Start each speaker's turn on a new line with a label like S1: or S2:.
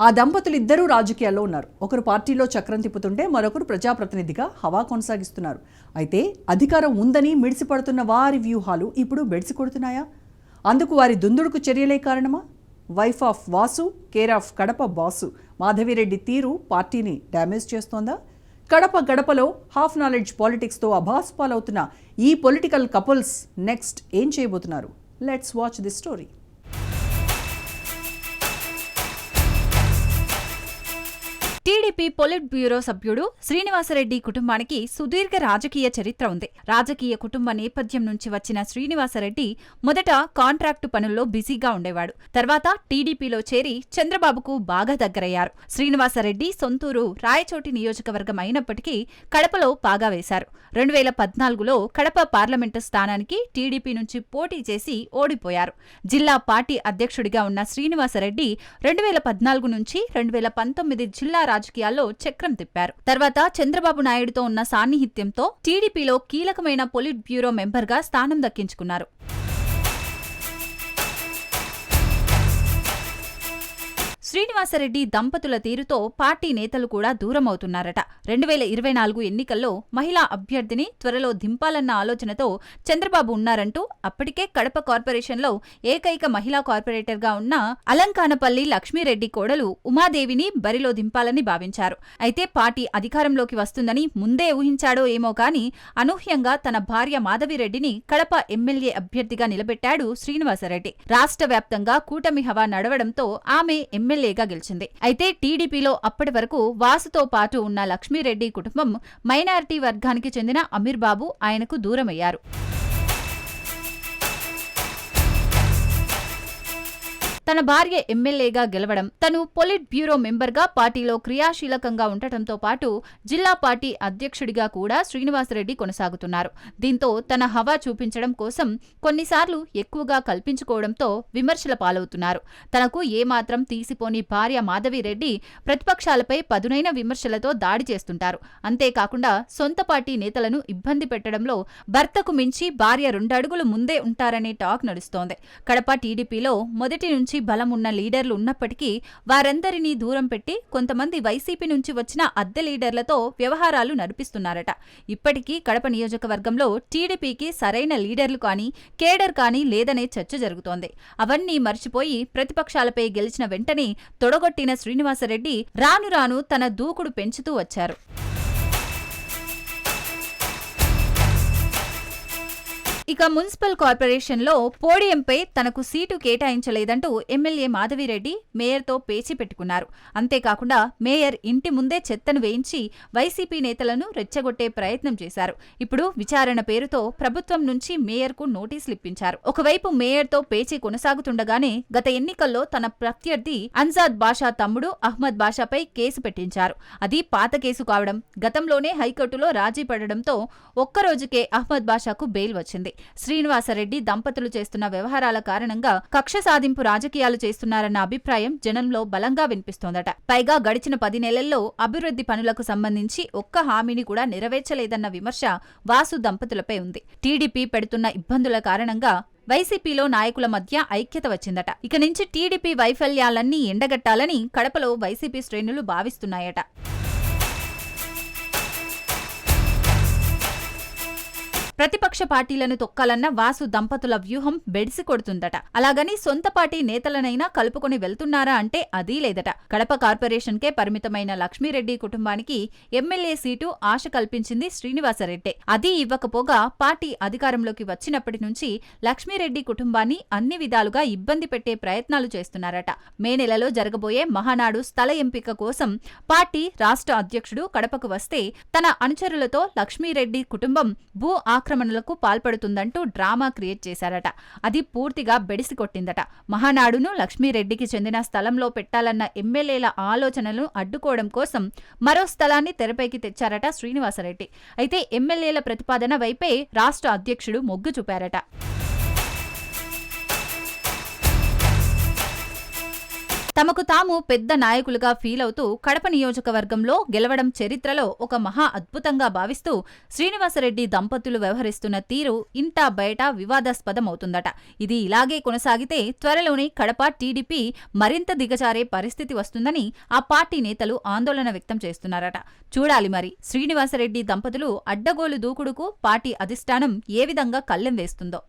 S1: ఆ దంపతులిద్దరూ రాజకీయాల్లో ఉన్నారు. ఒకరు పార్టీలో చక్రం తిప్పుతుంటే మరొకరు ప్రజాప్రతినిధిగా హవా కొనసాగిస్తున్నారు. అయితే అధికారం ఉందని మిడిసిపడుతున్న వారి వ్యూహాలు ఇప్పుడు బెడిసి కొడుతున్నాయా? అందుకు వారి దుందుడుకు చర్యలే కారణమా? Wife of Vasu, care of Kadapa boss Madhavi Reddy తీరు పార్టీని డ్యామేజ్ చేస్తోందా? కడప గడపలో హాఫ్ నాలెడ్జ్ పాలిటిక్స్తో అభాస్పాలవుతున్న ఈ పొలిటికల్ కపుల్స్ నెక్స్ట్ ఏం చేయబోతున్నారు? Let's watch this story.
S2: TDP polit bureau సభ్యుడు శ్రీనివాసరెడ్డి కుటుంబానికి సుదీర్ఘ రాజకీయ చరిత్ర ఉంది. రాజకీయ కుటుంబ నేపథ్యం నుంచి వచ్చిన శ్రీనివాసరెడ్డి మొదట కాంట్రాక్టు పనుల్లో బిజీగా ఉండేవాడు. తర్వాత టీడీపీలో చేరి చంద్రబాబుకు బాగా దగ్గరయ్యారు. శ్రీనివాసరెడ్డి సొంతూరు రాయచోటి నియోజకవర్గం అయినప్పటికీ కడపలో పాగా వేశారు. 2014లో కడప పార్లమెంటు స్థానానికి టీడీపీ నుంచి పోటీ చేసి ఓడిపోయారు. జిల్లా పార్టీ అధ్యక్షుడిగా ఉన్న శ్రీనివాసరెడ్డి 2014 నుంచి 2019 జిల్లా రాజకీయాల్లో చక్రం తిప్పారు. తర్వాత చంద్రబాబు నాయుడుతో ఉన్న సాన్నిహిత్యంతో టీడీపీలో కీలకమైన పొలిట్ బ్యూరో మెంబర్గా స్థానం దక్కించుకున్నారు. శ్రీనివాసరెడ్డి దంపతుల తీరుతో పార్టీ నేతలు కూడా దూరమవుతున్నారట. 2024 ఎన్నికల్లో మహిళా అభ్యర్థిని త్వరలో దింపాలన్న ఆలోచనతో చంద్రబాబు ఉన్నారంటూ అప్పటికే కడప కార్పొరేషన్లో ఏకైక మహిళా కార్పొరేటర్గా ఉన్న అలంకానపల్లి లక్ష్మీరెడ్డి కోడలు ఉమాదేవిని బరిలో దింపాలని భావించారు. అయితే పార్టీ అధికారంలోకి వస్తుందని ముందే ఊహించాడో ఏమో కానీ అనూహ్యంగా తన భార్య మాధవిరెడ్డిని కడప ఎమ్మెల్యే అభ్యర్థిగా నిలబెట్టాడు శ్రీనివాసరెడ్డి. రాష్ట్ర వ్యాప్తంగా కూటమి హవా నడవడంతో ఆమె ఎమ్మెల్యేగా గెలిచింది. అయితే టీడీపీలో అప్పటి వరకు వాసుతో పాటు ఉన్న లక్ష్మీరెడ్డి కుటుంబం మైనారిటీ వర్గానికి చెందిన అమీర్ బాబు ఆయనకు దూరమయ్యారు. తన భార్య ఎమ్మెల్యేగా గెలవడం, తను పొలిట్ బ్యూరో మెంబర్గా పార్టీలో క్రియాశీలకంగా ఉండటంతో పాటు జిల్లా పార్టీ అధ్యక్షుడిగా కూడా శ్రీనివాసరెడ్డి కొనసాగుతున్నారు. దీంతో తన హవా చూపించడం కోసం కొన్నిసార్లు ఎక్కువగా కల్పించుకోవడంతో విమర్శల పాలవుతున్నారు. తనకు ఏమాత్రం తీసిపోని భార్య మాధవిరెడ్డి ప్రతిపక్షాలపై పదునైన విమర్శలతో దాడి చేస్తుంటారు. అంతేకాకుండా సొంత పార్టీ నేతలను ఇబ్బంది పెట్టడంలో భర్తకు మించి భార్య 2 అడుగులు ముందే ఉంటారనే టాక్ నడుస్తోంది. కడప టీడీపీలో మొదటి నుంచి బలం ఉన్న లీడర్లు ఉన్నప్పటికీ వారందరినీ దూరం పెట్టి కొంతమంది వైసీపీ నుంచి వచ్చిన అద్దె లీడర్లతో వ్యవహారాలు నడిపిస్తున్నారట. ఇప్పటికీ కడప నియోజకవర్గంలో టీడీపీకి సరైన లీడర్లు కానీ కేడర్ కానీ లేదనే చర్చ జరుగుతోంది. అవన్నీ మర్చిపోయి ప్రతిపక్షాలపై గెలిచిన వెంటనే తొడగొట్టిన శ్రీనివాసరెడ్డి రాను రాను తన దూకుడు పెంచుతూ వచ్చారు. ఇక మున్సిపల్ కార్పొరేషన్లో పోడియంపై తనకు సీటు కేటాయించలేదంటూ ఎమ్మెల్యే మాధవిరెడ్డి మేయర్తో పేచి పెట్టుకున్నారు. అంతేకాకుండా మేయర్ ఇంటి ముందే చెత్తను వేయించి వైసీపీ నేతలను రెచ్చగొట్టే ప్రయత్నం చేశారు. ఇప్పుడు విచారణ పేరుతో ప్రభుత్వం నుంచి మేయర్కు నోటీసులు ఇప్పించారు. ఒకవైపు మేయర్తో పేచి కొనసాగుతుండగానే గత ఎన్నికల్లో తన ప్రత్యర్థి అన్జాద్ బాషా తమ్ముడు అహ్మద్ బాషాపై కేసు పెట్టించారు. అది పాత కేసు కావడం, గతంలోనే హైకోర్టులో రాజీ పడడంతో ఒక్కరోజుకే అహ్మద్ బాషాకు బెయిల్ వచ్చింది. శ్రీనివాసరెడ్డి దంపతులు చేస్తున్న వ్యవహారాల కారణంగా కక్ష సాధింపు రాజకీయాలు చేస్తున్నారన్న అభిప్రాయం జనంలో బలంగా వినిపిస్తోందట. పైగా గడిచిన 10 నెలల్లో అభివృద్ధి పనులకు సంబంధించి ఒక్క హామీని కూడా నెరవేర్చలేదన్న విమర్శ వాసు దంపతులపై ఉంది. టీడీపీ పెడుతున్న ఇబ్బందుల కారణంగా వైసీపీలో నాయకుల మధ్య ఐక్యత వచ్చిందట. ఇక నుంచి టీడీపీ వైఫల్యాలన్నీ ఎండగట్టాలని కడపలో వైసీపీ శ్రేణులు భావిస్తున్నాయట. ప్రతిపక్ష పార్టీలను తొక్కాలన్న వాసు దంపతుల వ్యూహం బెడిసి కొడుతుందట. అలాగని సొంత పార్టీ నేతలనైనా కలుపుకొని వెళ్తున్నారా అంటే అదీ లేదట. కడప కార్పొరేషన్కే పరిమితమైన లక్ష్మీరెడ్డి కుటుంబానికి ఎమ్మెల్యే సీటు ఆశ కల్పించింది శ్రీనివాసరెడ్డే. అది ఇవ్వకపోగా పార్టీ అధికారంలోకి వచ్చినప్పటి నుంచి లక్ష్మీరెడ్డి కుటుంబాన్ని అన్ని విధాలుగా ఇబ్బంది పెట్టే ప్రయత్నాలు చేస్తున్నారట. మే నెలలో జరగబోయే మహానాడు స్థల ఎంపిక కోసం పార్టీ రాష్ట్ర అధ్యక్షుడు కడపకు వస్తే తన అనుచరులతో లక్ష్మీరెడ్డి కుటుంబం భూ ఆక్రమణలకు పాల్పడుతుందంటూ డ్రామా క్రియేట్ చేశారట. అది పూర్తిగా బెడిసి కొట్టిందట. మహానాడును లక్ష్మీరెడ్డికి చెందిన స్థలంలో పెట్టాలన్న ఎమ్మెల్యేల ఆలోచనలు అడ్డుకోవడం కోసం మరో స్థలాన్ని తెరపైకి తెచ్చారట శ్రీనివాసరెడ్డి. అయితే ఎమ్మెల్యేల ప్రతిపాదన వైపే రాష్ట్ర అధ్యక్షుడు మొగ్గు చూపారట. తమకు తాము పెద్ద నాయకులుగా ఫీల్ అవుతూ కడప నియోజకవర్గంలో గెలవడం చరిత్రలో ఒక మహా అద్భుతంగా భావిస్తూ శ్రీనివాసరెడ్డి దంపతులు వ్యవహరిస్తున్న తీరు ఇంటా బయట వివాదాస్పదమవుతుందట. ఇది ఇలాగే కొనసాగితే త్వరలోనే కడప టీడీపీ మరింత దిగజారే పరిస్థితి వస్తుందని ఆ పార్టీ నేతలు ఆందోళన వ్యక్తం చేస్తున్నారట. చూడాలి మరి శ్రీనివాసరెడ్డి దంపతులు అడ్డగోలు దూకుడుకు పార్టీ అధిష్టానం ఏ విధంగా కళ్ళెం వేస్తుందో.